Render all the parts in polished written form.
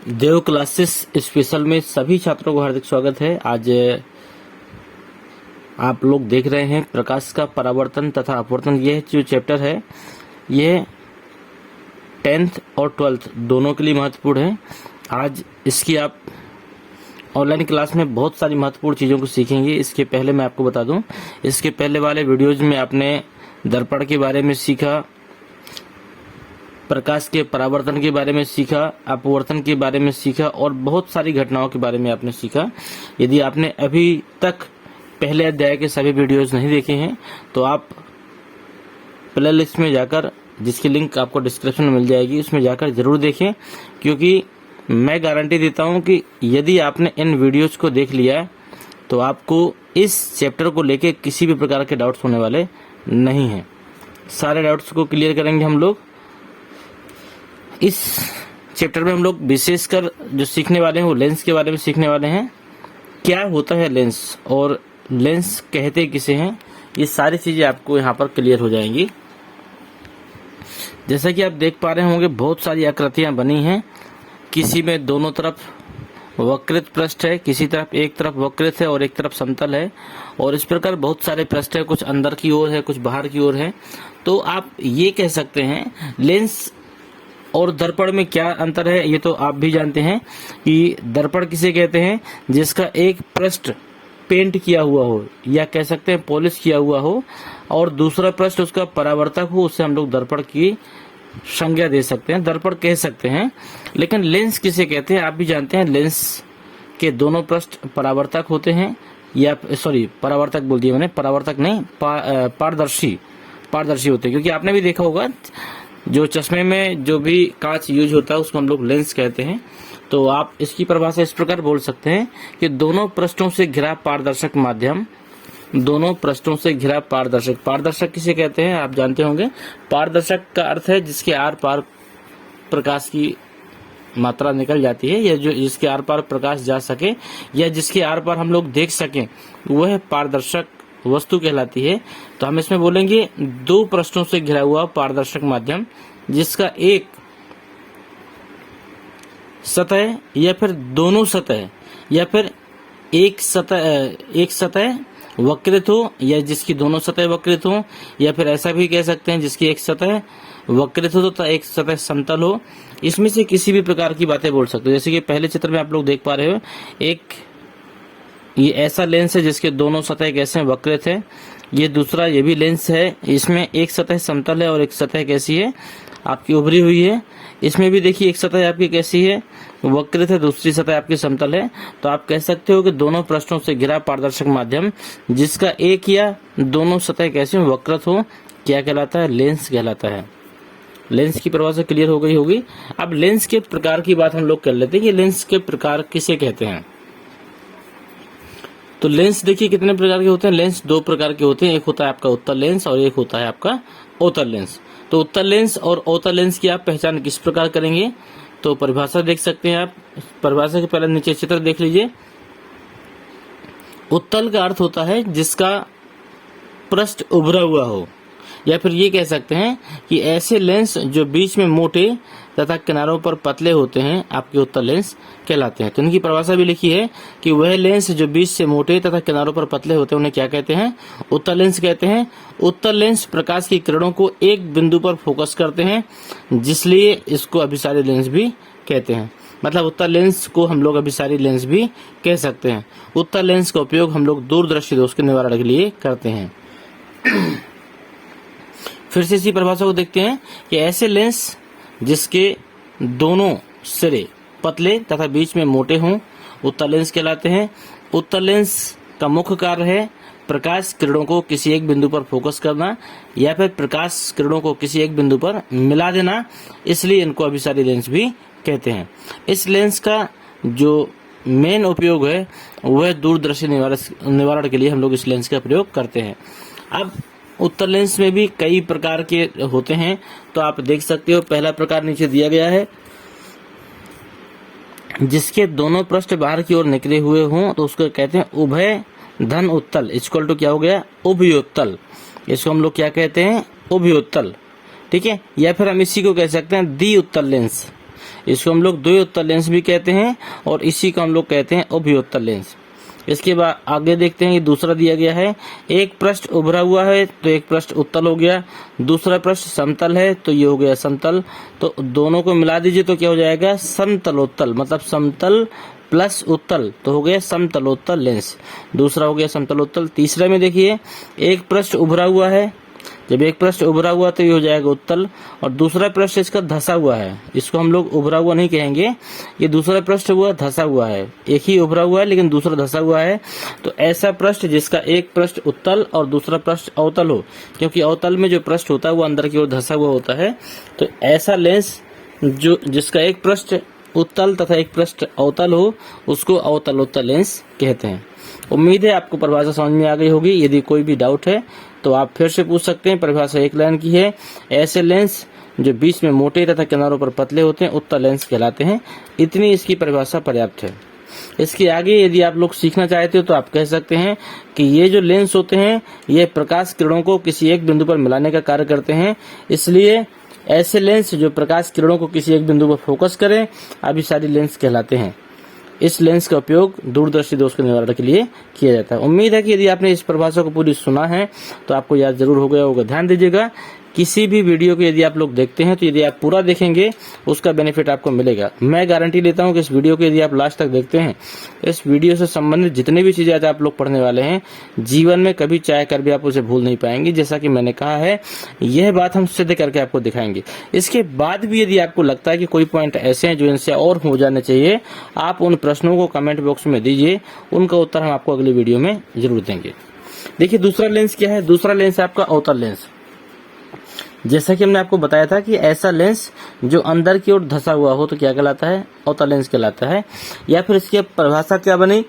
देव classes special में सभी छात्रों को हार्दिक स्वागत है। आज आप लोग देख रहे हैं प्रकाश का परावर्तन तथा अपवर्तन। यह जो चैप्टर है यह 10th और 12th दोनों के लिए महत्वपूर्ण है। आज इसकी आप ऑनलाइन क्लास में बहुत सारी महत्वपूर्ण चीज़ों को सीखेंगे। इसके पहले मैं आपको बता दूं, इसके पहले वाले वीडियोज में आपने दर्पण के बारे में सीखा, प्रकाश के परावर्तन के बारे में सीखा, अपवर्तन के बारे में सीखा और बहुत सारी घटनाओं के बारे में आपने सीखा। यदि आपने अभी तक पहले अध्याय के सभी वीडियोज नहीं देखे हैं तो आप प्ले लिस्ट में जाकर, जिसकी लिंक आपको डिस्क्रिप्शन में मिल जाएगी, उसमें जाकर जरूर देखें, क्योंकि मैं गारंटी देता हूं कि यदि आपने इन वीडियोज को देख लिया तो आपको इस चैप्टर को लेके किसी भी प्रकार के डाउट्स होने वाले नहीं हैं। सारे डाउट्स को क्लियर करेंगे हम लोग। इस चैप्टर में हम लोग विशेषकर जो सीखने वाले हैं वो लेंस के बारे में सीखने वाले हैं। क्या होता है लेंस और लेंस कहते किसे हैं, ये सारी चीजें आपको यहाँ पर क्लियर हो जाएंगी। जैसा कि आप देख पा रहे होंगे बहुत सारी आकृतियां बनी हैं। किसी में दोनों तरफ वक्रित पृष्ठ है, किसी तरफ एक तरफ वक्रित है और एक तरफ समतल है, और इस प्रकार बहुत सारे पृष्ठ है, कुछ अंदर की ओर है, कुछ बाहर की ओर है। तो आप ये कह सकते हैं लेंस और दर्पण में क्या अंतर है, ये तो आप भी जानते हैं कि दर्पण किसे कहते हैं, जिसका एक पृष्ठ पेंट किया हुआ हो या कह सकते हैं पॉलिश किया हुआ हो और दूसरा पृष्ठ उसका परावर्तक हो, उससे हम लोग दर्पण की संज्ञा दे सकते हैं, दर्पण कह सकते हैं। लेकिन लेंस किसे कहते हैं आप भी जानते हैं। लेंस के दोनों पृष्ठ परावर्तक होते हैं, या परावर्तक बोल दिया मैंने, परावर्तक नहीं, पारदर्शी होते हैं। क्योंकि आपने भी देखा होगा जो चश्मे में जो भी कांच यूज होता है उसको हम लोग लेंस कहते हैं। तो आप इसकी परिभाषा इस प्रकार बोल सकते हैं कि दोनों पृष्ठों से घिरा पारदर्शक माध्यम, दोनों पृष्ठों से घिरा पारदर्शक। पारदर्शक किसे कहते हैं आप जानते होंगे। पारदर्शक का अर्थ है जिसके आर पार प्रकाश की मात्रा निकल जाती है, या जो जिसके आर पार प्रकाश जा सके या जिसके आर पार हम लोग देख सकें, वह पारदर्शक वस्तु कहलाती है। तो हम इसमें बोलेंगे दो पृष्ठों से घिरा हुआ पारदर्शक माध्यम, जिसका एक सतह या फिर दोनों सतह या फिर एक सतह वक्रित हो, या जिसकी दोनों सतह वक्रित हो, या फिर ऐसा भी कह सकते हैं जिसकी एक सतह वक्रित हो तो एक सतह समतल हो। इसमें से किसी भी प्रकार की बातें बोल सकते हो। जैसे कि पहले चित्र में आप लोग देख पा रहे हो, ये ऐसा लेंस है जिसके दोनों सतह कैसे हैं, वक्रित है। ये दूसरा ये भी लेंस है, इसमें एक सतह समतल है और एक सतह कैसी है, आपकी उभरी हुई है। इसमें भी देखिए एक सतह आपकी कैसी है, वक्रित है, दूसरी सतह आपकी समतल है। तो आप कह सकते हो कि दोनों पृष्ठों से घिरा पारदर्शक माध्यम जिसका एक या दोनों सतह कैसी हो, वक्रित हो, क्या कहलाता है, लेंस कहलाता है। लेंस की परिभाषा क्लियर हो गई होगी। अब लेंस के प्रकार की बात हम लोग कर लेते हैं कि लेंस के प्रकार किसे कहते हैं। तो लेंस देखिए कितने प्रकार के होते हैं। लेंस दो प्रकार के होते हैं, एक होता है आपका उत्तल लेंस और एक होता है आपका अवतल लेंस। तो उत्तल लेंस और अवतल लेंस की आप पहचान किस प्रकार करेंगे, तो परिभाषा देख सकते हैं आप। परिभाषा के पहले नीचे चित्र देख लीजिए। उत्तल का अर्थ होता है जिसका पृष्ठ उभरा हुआ हो, या फिर ये कह सकते हैं कि ऐसे लेंस जो बीच में मोटे तथा किनारों पर पतले होते हैं आपके उत्तल लेंस कहलाते हैं। तो इनकी परिभाषा भी लिखी है कि वह लेंस जो बीच से मोटे तथा किनारों पर पतले होते हैं उन्हें क्या कहते हैं, उत्तल लेंस कहते हैं। उत्तल लेंस प्रकाश की किरणों को एक बिंदु पर फोकस करते हैं, जिसलिए इसको अभिसारी लेंस भी कहते हैं। मतलब उत्तल लेंस को हम लोग अभिसारी लेंस भी कह सकते हैं। उत्तल लेंस का उपयोग हम लोग दूरदर्शी दोष के निवारण के लिए करते हैं। फिर से इसी परिभाषा को देखते हैं कि ऐसे लेंस जिसके दोनों सिरे पतले तथा बीच में मोटे हों उत्तल लेंस कहलाते हैं। उत्तल लेंस का मुख्य कार्य है प्रकाश किरणों को किसी एक बिंदु पर फोकस करना या फिर प्रकाश किरणों को किसी एक बिंदु पर मिला देना, इसलिए इनको अभिसारी लेंस भी कहते हैं। इस लेंस का जो मेन उपयोग है वह दूरदर्शी निवारण के लिए हम लोग इस लेंस का प्रयोग करते हैं। अब उत्तल लेंस में भी कई प्रकार के होते हैं, तो आप देख सकते हो पहला प्रकार नीचे दिया गया है, जिसके दोनों पृष्ठ बाहर की ओर निकले हुए हों तो उसको कहते हैं उभय धन उत्तल, इक्वल टू क्या हो गया, उभयोत्तल। इसको हम लोग क्या कहते हैं, उभयोत्तल। ठीक है, या फिर हम इसी को कह सकते हैं द्वि उत्तल लेंस। इसको हम लोग द्विउत्तल लेंस भी कहते हैं और इसी को हम लोग कहते हैं उभयोत्तल लेंस। इसके बाद आगे देखते हैं कि दूसरा दिया गया है, एक पृष्ठ उभरा हुआ है तो एक पृष्ठ उत्तल हो गया, दूसरा पृष्ठ समतल है तो ये हो गया समतल। तो दोनों को मिला दीजिए तो क्या हो जाएगा, समतलोत्तल, मतलब समतल प्लस उत्तल तो हो गया समतलोत्तल लेंस। दूसरा हो गया समतलोत्तल। तीसरे में देखिए, एक पृष्ठ उभरा हुआ है, जब एक पृष्ठ उभरा हुआ तो ये हो जाएगा उत्तल, और दूसरा पृष्ठ इसका धसा हुआ है, इसको हम लोग उभरा हुआ नहीं कहेंगे, ये दूसरा पृष्ठ हुआ धसा हुआ है, एक ही उभरा हुआ है लेकिन दूसरा धसा हुआ है। तो ऐसा पृष्ठ जिसका एक पृष्ठ उत्तल और दूसरा पृष्ठ अवतल हो, क्योंकि अवतल में जो पृष्ठ होता है वो अंदर की ओर धसा हुआ होता है, तो ऐसा लेंस जो जिसका एक पृष्ठ उत्तल तथा एक पृष्ठ अवतल हो उसको अवतलोत्तल लेंस कहते हैं। उम्मीद है आपको परिभाषा समझ में आ गई होगी। यदि कोई भी डाउट है तो आप फिर से पूछ सकते हैं। परिभाषा एक लाइन की है, ऐसे लेंस जो बीच में मोटे तथा किनारों पर पतले होते हैं उत्तल लेंस कहलाते हैं। इतनी इसकी परिभाषा पर्याप्त है। इसके आगे यदि आप लोग सीखना चाहते हो तो आप कह सकते हैं कि ये जो लेंस होते हैं ये प्रकाश किरणों को किसी एक बिंदु पर मिलाने का कार्य करते हैं, इसलिए ऐसे लेंस जो प्रकाश किरणों को किसी एक बिंदु पर फोकस करें अभिसारी लेंस कहलाते हैं। इस लेंस का उपयोग दूरदर्शी दोष के निवारण के लिए किया जाता है। उम्मीद है कि यदि आपने इस परिभाषा को पूरी सुना है तो आपको याद जरूर हो गया होगा। ध्यान दीजिएगा, किसी भी वीडियो को यदि आप लोग देखते हैं तो यदि आप पूरा देखेंगे उसका बेनिफिट आपको मिलेगा। मैं गारंटी लेता हूं कि इस वीडियो को यदि आप लास्ट तक देखते हैं, इस वीडियो से संबंधित जितने भी चीजें आज आप लोग पढ़ने वाले हैं जीवन में कभी चाह कर भी आप उसे भूल नहीं पाएंगे। जैसा कि मैंने कहा है, यह बात हम सिद्ध करके आपको दिखाएंगे। इसके बाद भी यदि आपको लगता है कि कोई पॉइंट ऐसे हैं जो इनसे और हो जाने चाहिए, आप उन प्रश्नों को कमेंट बॉक्स में दीजिए, उनका उत्तर हम आपको अगली वीडियो में जरूर देंगे। देखिए दूसरा लेंस क्या है, दूसरा लेंस है आपका अवतल लेंस। जैसा कि हमने आपको बताया था कि ऐसा लेंस जो अंदर की ओर धसा हुआ हो तो क्या कहलाता है, अवतल लेंस कहलाता है। या फिर इसकी परिभाषा क्या बनी,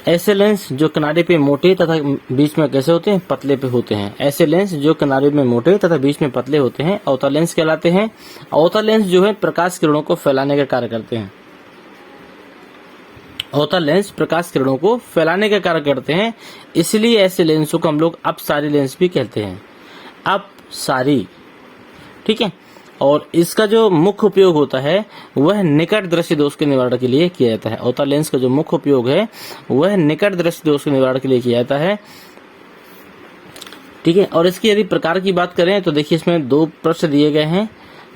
ऐसे लेंस जो किनारे पे मोटे तथा बीच में कैसे होते हैं, पतले पे होते हैं। ऐसे लेंस जो किनारे में मोटे तथा बीच में पतले होते हैं अवतल लेंस कहलाते हैं। अवतल लेंस जो है प्रकाश किरणों को फैलाने का कार्य करते हैं। अवतल लेंस प्रकाश किरणों को फैलाने का कार्य करते हैं, इसलिए ऐसे लेंसों को हम लोग अपसारी लेंस भी कहते हैं। अपसारी, ठीक है। और इसका जो मुख्य उपयोग होता है वह निकट दृष्टि दोष के निवारण के लिए किया जाता है। अवतल लेंस का जो मुख्य उपयोग है वह निकट दृष्टि दोष के निवारण के लिए किया जाता है, ठीक है। और इसकी यदि प्रकार की बात करें तो देखिए इसमें दो पृष्ठ दिए गए हैं,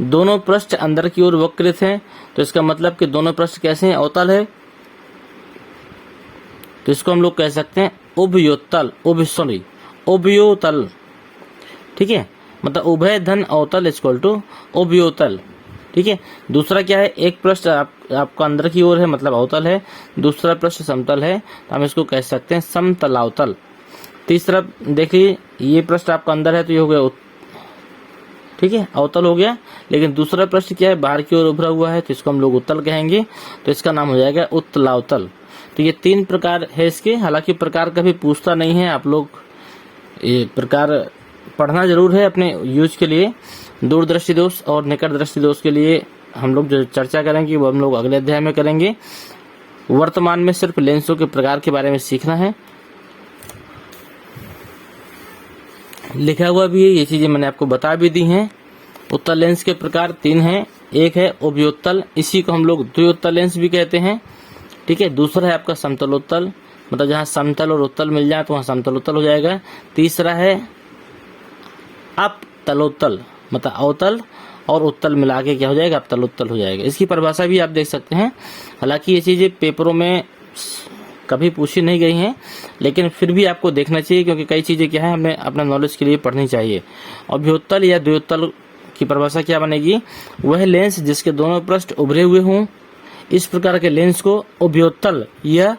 दोनों पृष्ठ अंदर की ओर वक्रित हैं, तो इसका मतलब कि दोनों पृष्ठ कैसे हैं, अवतल है, तो इसको हम लोग कह सकते हैं उभयोत्तल, उभयोतल, ठीक है। मतलब उभय धन अवतल इक्वल टू उभयोतल, ठीक है। दूसरा क्या है, एक पृष्ठ आपका अंदर की ओर है मतलब अवतल है, दूसरा पृष्ठ समतल है तो हम इसको कह सकते हैं समतलावतल। तीसरा देखिए ये पृष्ठ आपका अंदर है तो ये हो गया, ठीक है, अवतल हो गया। लेकिन दूसरा पृष्ठ क्या है, बाहर की ओर उभरा हुआ है तो इसको हम लोग उत्तल कहेंगे, तो इसका नाम हो जाएगा उत्तलावतल। तो ये तीन प्रकार है इसके। हालांकि प्रकार कभी पूछता नहीं है, आप लोग ये प्रकार पढ़ना जरूर है अपने यूज के लिए। दूरदृष्टि दोष और निकट दृष्टि दोष के लिए हम लोग जो चर्चा करेंगे वो हम लोग अगले अध्याय में करेंगे। वर्तमान में सिर्फ लेंसों के प्रकार के बारे में सीखना है। लिखा हुआ भी है, ये चीजें मैंने आपको बता भी दी हैं। उत्तल लेंस के प्रकार तीन हैं, एक है उभयोत्तल, इसी को हम लोग द्विउत्तल लेंस भी कहते हैं, ठीक है। दूसरा है आपका समतलोत्तल, मतलब जहां समतल और उत्तल मिल जाए तो वहां समतलोत्तल हो जाएगा। तीसरा है अपतलोत्तल, मतलब अवतल और उत्तल मिला के क्या हो जाएगा, अपतलोत्तल हो जाएगा। इसकी परिभाषा भी आप देख सकते हैं। हालांकि ये चीजें पेपरों में कभी पूछी नहीं गई हैं, लेकिन फिर भी आपको देखना चाहिए क्योंकि कई चीजें क्या है हमें अपना नॉलेज के लिए पढ़नी चाहिए। अभयोत्तल या द्विउत्तल की परिभाषा क्या बनेगी, वह लेंस जिसके दोनों पृष्ठ उभरे हुए हों, इस प्रकार के लेंस को उभयोत्तल या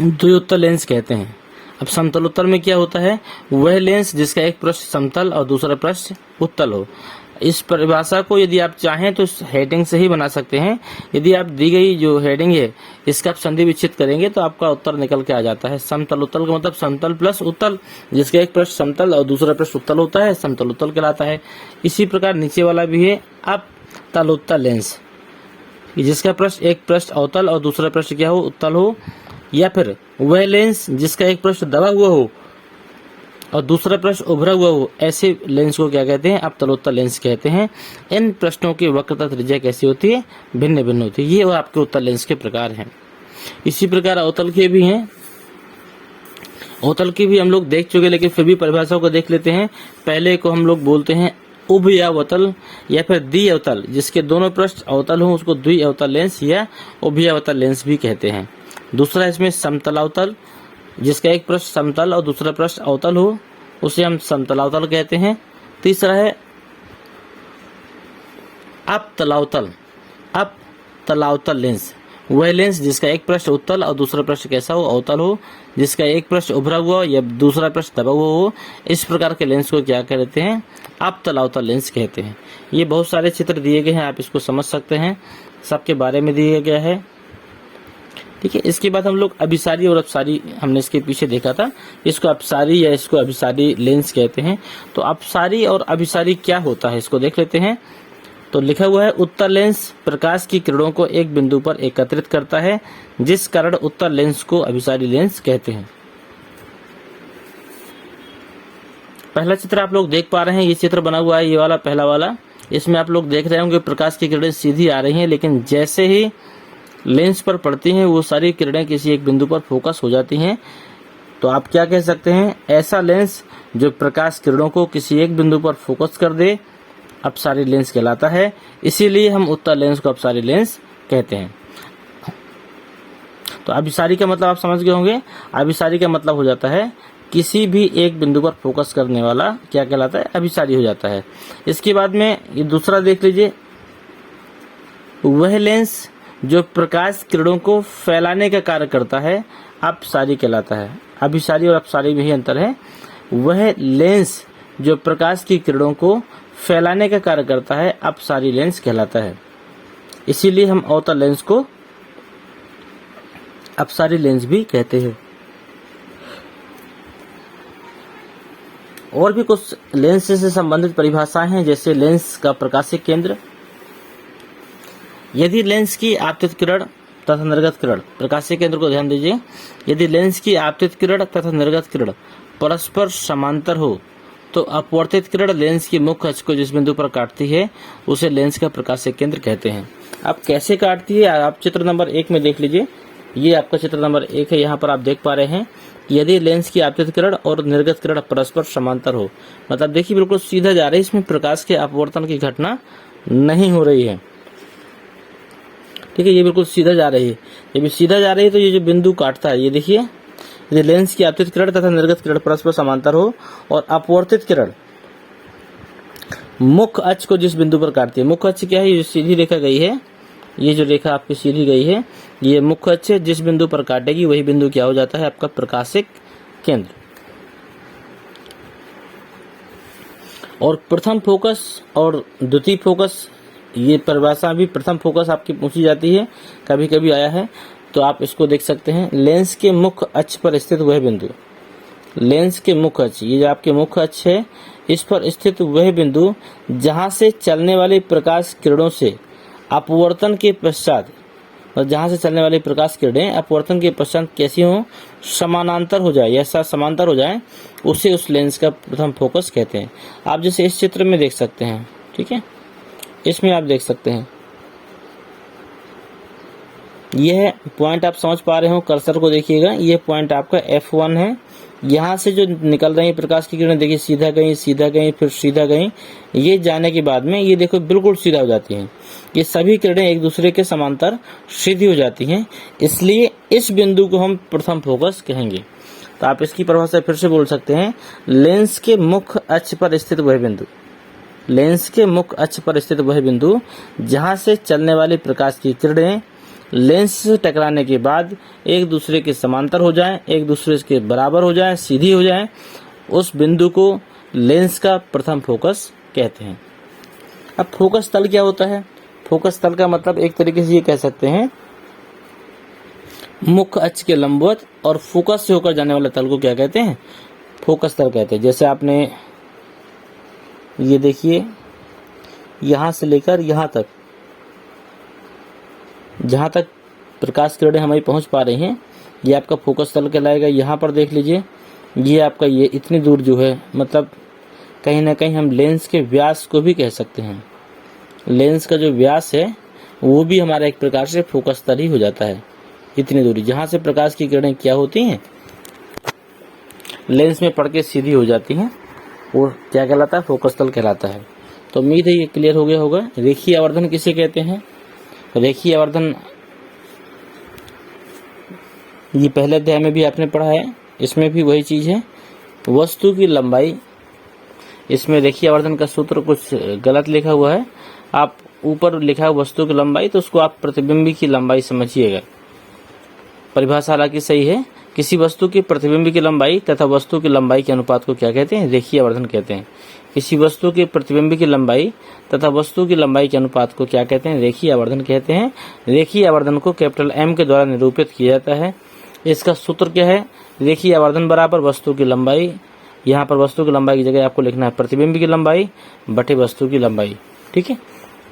द्विउत्तल लेंस कहते हैं। अब समतलोत्तल में क्या होता है, वह लेंस जिसका एक पृष्ठ समतल और दूसरा पृष्ठ उत्तल हो। इस परिभाषा को यदि आप चाहें तो हेडिंग से ही बना सकते हैं। यदि आप दी गई जो हेडिंग है इसका आप संधि विच्छेद करेंगे तो आपका उत्तर निकल के आ जाता है। समतलोत्तल का मतलब समतल प्लस उत्तल, जिसका एक पृष्ठ समतल और दूसरा पृष्ठ उत्तल होता है, समतलोत्तल कहलाता है। इसी प्रकार नीचे वाला भी है अपतलोत्तल लेंस, जिसका पृष्ठ एक पृष्ठ अवतल और दूसरा पृष्ठ क्या हो, उत्तल हो। या फिर वह लेंस जिसका एक पृष्ठ दबा हुआ हो, और दूसरा पृष्ठ उभरा हुआ हो, ऐसे लेंस को क्या कहते हैं? अपतलोत्तल लेंस कहते हैं। इन पृष्ठों की वक्रता त्रिज्या कैसी होती है? भिन्न भिन्न होती है। ये वो आपके उत्तल लेंस के प्रकार हैं। इसी प्रकार अवतल के भी हैं। अवतल की भी हम लोग देख चुके, लेकिन फिर भी परिभाषाओं को देख लेते हैं। पहले को हम लोग बोलते हैं उभयावतल या फिर द्विअवतल, जिसके दोनों पृष्ठ अवतल हो उसको द्विअवतल लेंस या उभयावतल लेंस भी कहते हैं। दूसरा इसमें समतलावतल, जिसका एक पृष्ठ समतल और दूसरा पृष्ठ अवतल हो उसे हम समतलावतल कहते हैं। तीसरा है अपतलावतल। अपतलावतल लेंस वह लेंस जिसका एक पृष्ठ उत्तल और दूसरा पृष्ठ कैसा हो? अवतल हो, जिसका एक पृष्ठ उभरा हुआ या दूसरा पृष्ठ दबा हुआ हो। इस प्रकार के लेंस को क्या कहते हैं? अपतलावतल लेंस कहते हैं। ये बहुत सारे चित्र दिए गए हैं, आप इसको समझ सकते हैं, सबके बारे में दिया गया है। ठीक है। इसके बाद हम लोग अभिसारी और अपसारी, हमने इसके पीछे देखा था, इसको अपसारी या इसको अभिसारी लेंस कहते हैं। तो अपसारी और अभिसारी क्या होता है इसको देख लेते हैं। तो लिखा हुआ है उत्तल लेंस प्रकाश की किरणों को एक बिंदु पर एकत्रित करता है, जिस कारण उत्तल लेंस को अभिसारी लेंस कहते हैं। पहला चित्र आप लोग देख पा रहे हैं, ये चित्र बना हुआ है, ये वाला पहला वाला। इसमें आप लोग देख रहे होंगे प्रकाश की किरणें सीधी आ रही हैं, लेकिन जैसे ही लेंस पर पड़ती हैं वो सारी किरणें किसी एक बिंदु पर फोकस हो जाती हैं। तो आप क्या कह सकते हैं? ऐसा लेंस जो प्रकाश किरणों को किसी एक बिंदु पर फोकस कर दे अपसारी लेंस कहलाता है। इसीलिए हम उत्तल लेंस को अपसारी लेंस कहते हैं। तो अभिसारी का मतलब आप समझ गए होंगे। अभिसारी का मतलब हो जाता है किसी भी एक बिंदु पर फोकस करने वाला क्या कहलाता है? अभिसारी हो जाता है। इसके बाद में ये दूसरा देख लीजिए, वह लेंस जो प्रकाश किरणों को फैलाने का कार्य करता है अपसारी कहलाता है। अभिसारी और अपसारी में ही अंतर है। वह लेंस जो प्रकाश की किरणों को फैलाने का कार्य करता है अपसारी लेंस कहलाता है। इसीलिए हम अवतल लेंस को अपसारी लेंस भी कहते हैं। और भी कुछ लेंस से संबंधित परिभाषाएं हैं, जैसे लेंस का प्रकाशिक केंद्र। यदि लेंस की आपतित किरण तथा निर्गत किरण, प्रकाशीय केंद्र को ध्यान दीजिए, यदि लेंस की आपतित किरण तथा निर्गत किरण परस्पर समांतर हो तो अपवर्तित किरण लेंस की मुख्य अक्ष को जिस बिंदु पर काटती है उसे लेंस का प्रकाशीय केंद्र कहते हैं। अब कैसे काटती है आप चित्र नंबर 1 में देख लीजिए। ये आपका चित्र नंबर 1 है। यहाँ पर आप देख पा रहे हैं यदि लेंस की आपतित किरण और निर्गत किरण परस्पर समांतर हो, मतलब देखिए बिल्कुल सीधा जा रही है, इसमें प्रकाश के अपवर्तन की घटना नहीं हो रही है। ठीक है, ये बिल्कुल सीधा जा रही है। ये भी सीधा जा रही है तो ये जो बिंदु काटता है, ये देखिए, यदि लेंस की आपतित किरण तथा निर्गत किरण परस्पर समांतर हो और अपवर्तित किरण मुख्य अक्ष को जिस बिंदु पर काटती है, मुख्य अक्ष क्या है? ये सीधी रेखा गई है, ये जो रेखा आपकी सीधी गई है ये मुख्य अक्ष है, जिस बिंदु पर काटेगी वही बिंदु क्या हो जाता है? आपका प्रकाशिक केंद्र। और प्रथम फोकस और द्वितीय फोकस, ये परिभाषा भी प्रथम फोकस आपकी पूछी जाती है, कभी कभी आया है, तो आप इसको देख सकते हैं। लेंस के मुख्य अक्ष पर स्थित वह बिंदु, लेंस के मुख्य अक्ष, ये जो आपके मुख्य अक्ष है, इस पर स्थित वह बिंदु जहां से चलने वाली प्रकाश किरणों से अपवर्तन के पश्चात, और जहां से चलने वाली प्रकाश किरणें अपवर्तन के पश्चात कैसी हो? समानांतर हो जाए या समांतर हो जाए, उसे उस लेंस का प्रथम फोकस कहते हैं। आप जैसे इस चित्र में देख सकते हैं, ठीक है, इसमें आप देख सकते हैं, यह पॉइंट आप समझ पा रहे हो, कर्सर को देखिएगा, यह पॉइंट आपका F1 है। यहाँ से जो निकल रही प्रकाश की किरणें देखिए सीधा गई फिर सीधा गई, ये जाने के बाद में ये देखो बिल्कुल सीधा हो जाती हैं। ये सभी किरणें एक दूसरे के समांतर सीधी हो जाती हैं, इसलिए इस बिंदु को हम प्रथम फोकस कहेंगे। तो आप इसकी परिभाषा फिर से बोल सकते हैं, लेंस के मुख्य अक्ष पर स्थित वह बिंदु, लेंस के मुख्य अक्ष पर स्थित वह बिंदु जहां से चलने वाली प्रकाश की किरणें लेंस से टकराने के बाद एक दूसरे के समांतर हो जाएं, एक दूसरे के बराबर हो जाएं, सीधी हो जाएं, उस बिंदु को लेंस का प्रथम फोकस कहते हैं। अब फोकस तल क्या होता है? फोकस तल का मतलब एक तरीके से ये कह सकते हैं, मुख्य अक्ष के लंबवत और फोकस से होकर जाने वाले तल को क्या कहते हैं? फोकस तल कहते हैं। जैसे आपने ये देखिए, यहां से लेकर यहां तक, जहां तक प्रकाश किरणें हमारी पहुंच पा रही हैं, ये आपका फोकस तल कहलाएगा। यहाँ पर देख लीजिए, ये आपका ये इतनी दूर जो है, मतलब कहीं ना कहीं हम लेंस के व्यास को भी कह सकते हैं। लेंस का जो व्यास है वो भी हमारा एक प्रकार से फोकस तल ही हो जाता है। इतनी दूरी जहाँ से प्रकाश की किरणें क्या होती हैं, लेंस में पड़ के सीधी हो जाती हैं, वो क्या कहलाता है, फोकस तल कहलाता है। तो उम्मीद है ये क्लियर हो गया होगा। रेखीय आवर्धन किसे कहते हैं? रेखीय आवर्धन ये पहले अध्याय में भी आपने पढ़ा है, इसमें भी वही चीज है। वस्तु की लंबाई, इसमें रेखीय आवर्धन का सूत्र कुछ गलत लिखा हुआ है। आप ऊपर लिखा है वस्तु की लंबाई, तो उसको आप प्रतिबिंब की लंबाई समझिएगा। परिभाषा हालांकि सही है। किसी वस्तु की प्रतिबिंब की लंबाई तथा वस्तु की लंबाई के अनुपात को क्या कहते हैं? रेखीय आवर्धन कहते हैं। किसी वस्तु की प्रतिबिंब की लंबाई तथा वस्तु की लंबाई के अनुपात को क्या कहते हैं? रेखीय आवर्धन कहते हैं। रेखीय आवर्धन को कैपिटल M के द्वारा निरूपित किया जाता है। इसका सूत्र क्या है? रेखीय आवर्धन बराबर वस्तु की लंबाई, यहाँ पर वस्तु की लंबाई की जगह आपको लिखना है प्रतिबिंब की लंबाई बटे वस्तु की लंबाई। ठीक है,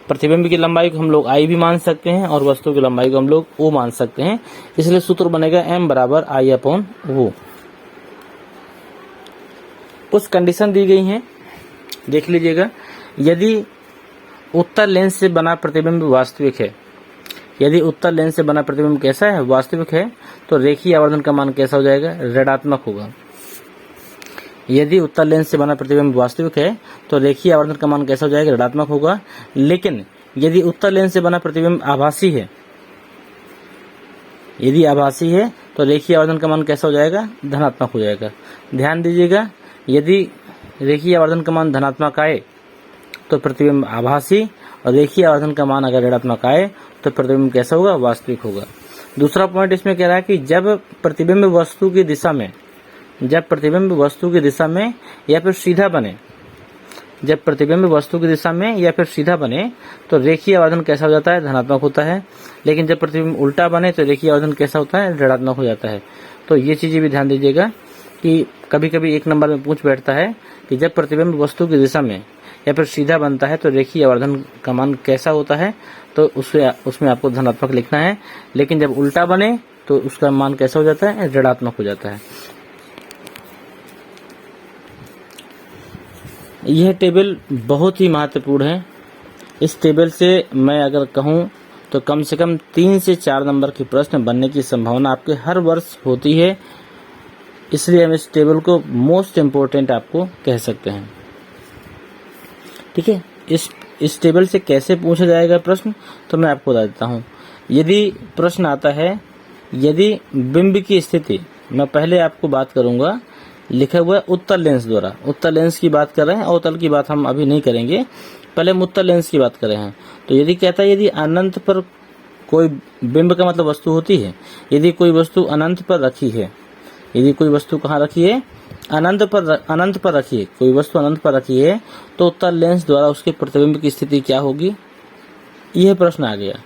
प्रतिबिंब की लंबाई को हम लोग I भी मान सकते हैं और वस्तु की लंबाई को हम लोग O मान सकते हैं, इसलिए सूत्र बनेगा M बराबर I/O। कुछ कंडीशन दी गई हैं, देख लीजिएगा। यदि उत्तल लेंस से बना प्रतिबिंब वास्तविक है, यदि उत्तल लेंस से बना प्रतिबिंब कैसा है? वास्तविक है, तो रेखीय आवर्धन का मान कैसा हो जाएगा? ऋणात्मक होगा। यदि उत्तल लेंस से बना प्रतिबिंब वास्तविक है तो रेखीय आवर्धन का मान कैसा हो जाएगा? ऋणात्मक होगा। लेकिन यदि उत्तल लेंस से बना प्रतिबिंब आभासी है, यदि आभासी है तो रेखीय आवर्धन का मान कैसा हो जाएगा? धनात्मक हो जाएगा। ध्यान दीजिएगा, यदि रेखीय आवर्धन का मान धनात्मक आए तो प्रतिबिंब आभासी, और रेखीय आवर्धन का मान अगर ऋणात्मक आए तो प्रतिबिंब कैसा होगा? वास्तविक होगा। दूसरा पॉइंट इसमें कह रहा है कि जब प्रतिबिंब वस्तु की दिशा में, जब प्रतिबिंब वस्तु की दिशा में या फिर सीधा बने, जब प्रतिबिंब वस्तु की दिशा में या फिर सीधा बने तो रेखीय आवर्धन कैसा हो जाता है? धनात्मक होता है। लेकिन जब प्रतिबिंब उल्टा बने तो रेखीय आवर्धन कैसा होता है? ऋणात्मक हो जाता है। तो ये चीजें भी ध्यान दीजिएगा कि कभी कभी एक नंबर में पूछ बैठता है कि जब प्रतिबिंब वस्तु की दिशा में या फिर सीधा बनता है तो रेखीय आवर्धन का मान कैसा होता है? तो उसमें आपको धनात्मक लिखना है। लेकिन जब उल्टा बने तो उसका मान कैसा हो जाता है? ऋणात्मक हो जाता है। यह टेबल बहुत ही महत्वपूर्ण है। इस टेबल से मैं अगर कहूँ तो कम से कम 3 से 4 नंबर के प्रश्न बनने की संभावना आपके हर वर्ष होती है, इसलिए हम इस टेबल को मोस्ट इम्पोर्टेंट आपको कह सकते हैं। ठीक है, इस टेबल से कैसे पूछा जाएगा प्रश्न, तो मैं आपको बता देता हूँ। यदि प्रश्न आता है, यदि बिंब की स्थिति, मैं पहले आपको बात करूंगा, लिखा हुआ है उत्तल लेंस द्वारा, उत्तल लेंस की बात कर रहे हैं, अवतल की बात हम अभी नहीं करेंगे, पहले हम उत्तल लेंस की बात कर रहे हैं। तो यदि कहता है यदि अनंत पर कोई बिंब का मतलब वस्तु होती है, यदि कोई वस्तु अनंत पर रखी है, यदि कोई वस्तु कहाँ रखी है? अनंत पर रखी है, कोई वस्तु अनंत पर रखी है, तो उत्तल लेंस द्वारा उसके प्रतिबिंब की स्थिति क्या होगी? यह प्रश्न आ गया।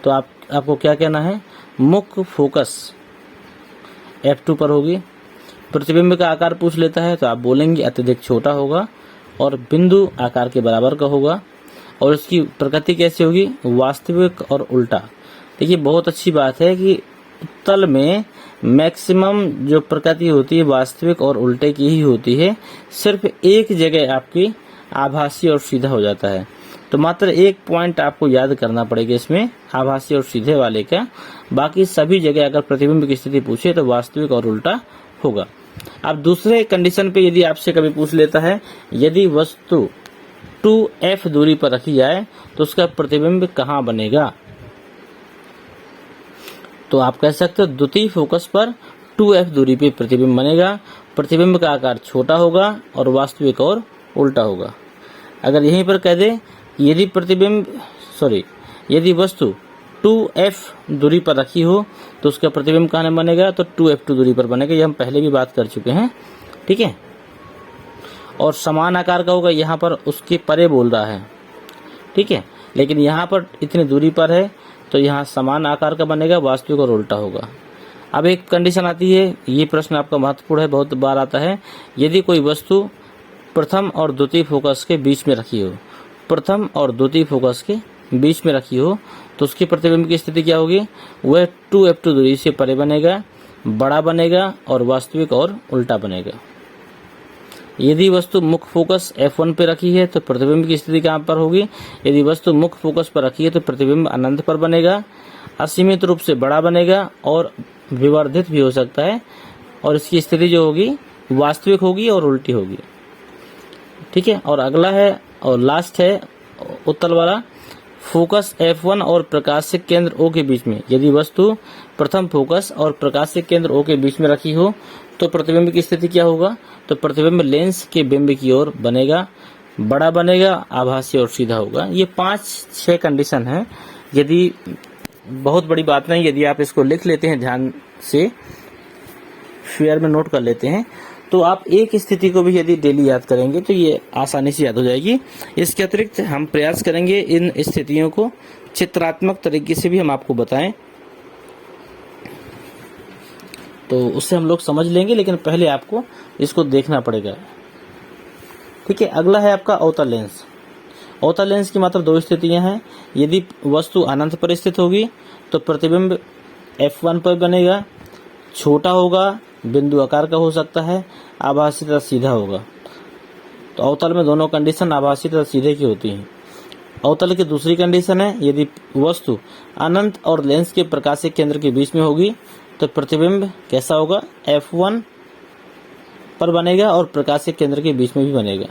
तो आपको क्या कहना है? मुख्य फोकस F2 पर होगी। प्रतिबिंब का आकार पूछ लेता है तो आप बोलेंगे अत्यधिक छोटा होगा और बिंदु आकार के बराबर का होगा, और इसकी प्रकृति कैसी होगी? वास्तविक और उल्टा। देखिए, बहुत अच्छी बात है कि उत्तल में मैक्सिमम जो प्रकृति होती है वास्तविक और उल्टे की ही होती है। सिर्फ एक जगह आपकी आभासी और सीधा हो जाता है। तो मात्र एक पॉइंट आपको याद करना पड़ेगा इसमें, आभासी और सीधे वाले का। बाकी सभी जगह अगर प्रतिबिंब की स्थिति पूछे तो वास्तविक और उल्टा होगा। अब दूसरे कंडीशन पे यदि आपसे कभी पूछ लेता है, यदि वस्तु 2f दूरी पर रखी जाए तो उसका प्रतिबिंब कहाँ बनेगा? तो आप कह सकते हो द्वितीय फोकस पर 2f दूरी पे प्रतिबिंब बनेगा। प्रतिबिंब का आकार छोटा होगा और वास्तविक और उल्टा होगा। अगर यहीं पर कह दे यदि वस्तु 2f दूरी पर रखी हो तो उसका प्रतिबिंब कहाँ बनेगा? तो 2f2 दूरी पर बनेगा। ये हम पहले भी बात कर चुके हैं। ठीक है, और समान आकार का होगा, यहाँ पर उसके परे बोल रहा है। ठीक है, लेकिन यहाँ पर इतनी दूरी पर है तो यहाँ समान आकार का बनेगा, वास्तविक और उल्टा होगा। अब एक कंडीशन आती है, ये प्रश्न आपका महत्वपूर्ण है, बहुत बार आता है। यदि कोई वस्तु प्रथम और द्वितीय फोकस के बीच में रखी हो, प्रथम और द्वितीय फोकस के बीच में रखी हो तो उसकी प्रतिबिंब की स्थिति क्या होगी? वह 2f2 दूरी से परे बनेगा। बड़ा बनेगा और वास्तविक और उल्टा बनेगा। यदि वस्तु मुख्य फोकस F1 पे रखी है तो प्रतिबिंब की स्थिति कहाँ पर होगी? यदि वस्तु मुख्य फोकस पर रखी है तो प्रतिबिंब अनंत पर बनेगा, असीमित रूप से बड़ा बनेगा और विवर्धित भी हो सकता है, और इसकी स्थिति जो होगी वास्तविक होगी और उल्टी होगी। ठीक है, और अगला है और लास्ट है उत्तल वाला, फोकस F1 और प्रकाशिक केंद्र O के बीच में। यदि वस्तु प्रथम फोकस और प्रकाशिक केंद्र O के बीच में रखी हो तो प्रतिबिंब की स्थिति क्या होगा? तो प्रतिबिंब लेंस के बिंब की ओर बनेगा, बड़ा बनेगा, आभासी और सीधा होगा। ये 5-6 कंडीशन है। यदि बहुत बड़ी बात नहीं, यदि आप इसको लिख लेते हैं ध्यान से, फेयर में नोट कर लेते हैं, तो आप एक स्थिति को भी यदि डेली याद करेंगे तो ये आसानी से याद हो जाएगी। इसके अतिरिक्त हम प्रयास करेंगे इन स्थितियों को चित्रात्मक तरीके से भी हम आपको बताएं, तो उससे हम लोग समझ लेंगे, लेकिन पहले आपको इसको देखना पड़ेगा। ठीक है, अगला है आपका अवतल लेंस। अवतल लेंस की मात्र 2 स्थितियां हैं। यदि वस्तु अनंत पर स्थित होगी तो प्रतिबिंब F1 पर बनेगा, छोटा होगा, बिंदु आकार का हो सकता है, आभासी तथा सीधा होगा। तो अवतल में दोनों कंडीशन आभासी तथा सीधे की होती हैं। अवतल की दूसरी कंडीशन है, यदि वस्तु अनंत और लेंस के प्रकाशिक केंद्र के बीच में होगी तो प्रतिबिंब कैसा होगा? F1 पर बनेगा और प्रकाशिक केंद्र के बीच में भी बनेगा,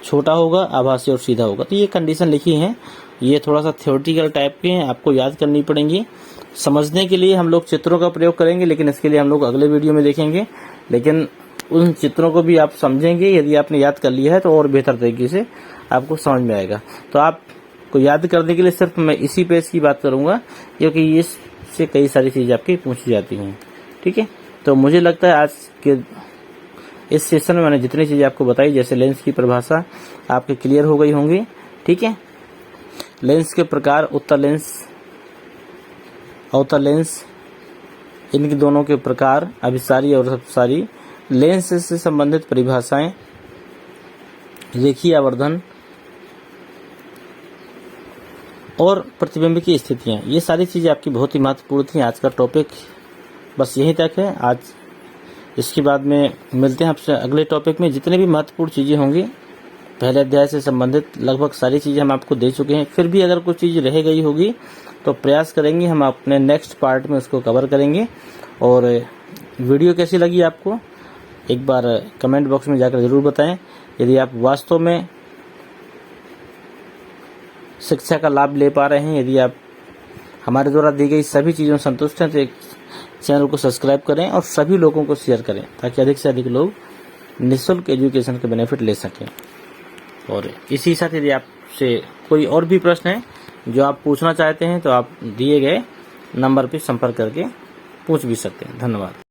छोटा होगा, आभासी और सीधा होगा। तो ये कंडीशन लिखी है, ये थोड़ा सा थ्योरेटिकल टाइप के हैं, आपको याद करनी पड़ेंगी। समझने के लिए हम लोग चित्रों का प्रयोग करेंगे, लेकिन इसके लिए हम लोग अगले वीडियो में देखेंगे। लेकिन उन चित्रों को भी आप समझेंगे, यदि आपने याद कर लिया है तो और बेहतर तरीके से आपको समझ में आएगा। तो आपको याद करने के लिए सिर्फ मैं इसी पेज की बात करूंगा, क्योंकि इससे कई सारी चीज़ें आपकी पूछी जाती हैं। ठीक है, तो मुझे लगता है आज के इस सेशन में मैंने जितनी चीज़ें आपको बताई, जैसे लेंस की परिभाषा आपके क्लियर हो गई होंगी। ठीक है, लेंस के प्रकार, उत्तल लेंस, अवतल लेंस, इनके दोनों के प्रकार, अभिसारी और अपसारी, लेंस से संबंधित परिभाषाएं, रेखीय आवर्धन और प्रतिबिंब की स्थितियां, ये सारी चीज़ें आपकी बहुत ही महत्वपूर्ण थी। आज का टॉपिक बस यहीं तक है आज। इसके बाद में मिलते हैं आपसे अगले टॉपिक में। जितने भी महत्वपूर्ण चीज़ें होंगी पहले अध्याय से संबंधित लगभग सारी चीज़ें हम आपको दे चुके हैं। फिर भी अगर कुछ चीज़ रह गई होगी तो प्रयास करेंगे हम अपने नेक्स्ट पार्ट में उसको कवर करेंगे। और वीडियो कैसी लगी आपको एक बार कमेंट बॉक्स में जाकर ज़रूर बताएं। यदि आप वास्तव में शिक्षा का लाभ ले पा रहे हैं, यदि आप हमारे द्वारा दी गई सभी चीज़ों से संतुष्ट हैं, तो एक चैनल को सब्सक्राइब करें और सभी लोगों को शेयर करें, ताकि अधिक से अधिक लोग निःशुल्क एजुकेशन के बेनिफिट ले सकें। और इसी साथ यदि आपसे कोई और भी प्रश्न है जो आप पूछना चाहते हैं तो आप दिए गए नंबर पर संपर्क करके पूछ भी सकते हैं। धन्यवाद।